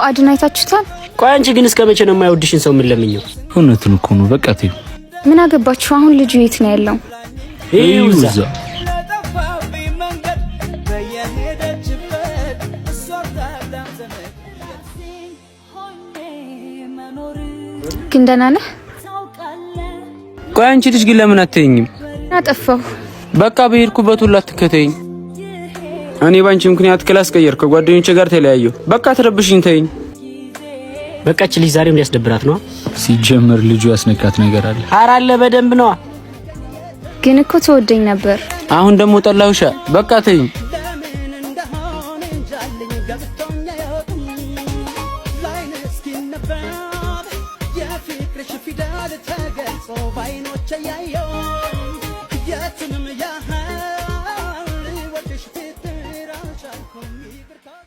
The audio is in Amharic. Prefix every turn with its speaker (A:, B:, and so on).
A: ፉአድን አይታችሁታል?
B: ቆይ አንቺ ግን እስከመቼ ነው የማይወድሽን ሰው ምን ለምኘው?
C: እውነቱን እኮ ነው። በቃ ተይው።
A: ምን አገባችሁ? አሁን ልጁ የት ነው ያለው?
B: ይውዛ
A: ግን ደህና ነህ?
C: ቆይ አንቺ ልጅ ግን ለምን አትተኝም?
A: አጠፋሁ።
C: በቃ በሄድኩበት ሁሉ አትከተይኝ። እኔ ባንቺ ምክንያት ክላስ ቀየርኩ፣ ከጓደኞቼ ጋር ተለያየሁ። በቃ ትረብሽኝ፣ ተይኝ።
B: በቃች ልጅ ዛሬም ሊያስደብራት ነው።
C: ሲጀመር ልጁ ያስነካት ነገር አለ።
B: ኧረ አለ በደንብ ነው።
A: ግን እኮ ተወደኝ ነበር።
C: አሁን ደግሞ ጠላሁሻ። በቃ ተይኝ።
D: يا هل وتشفي ترى شالكم يقرأ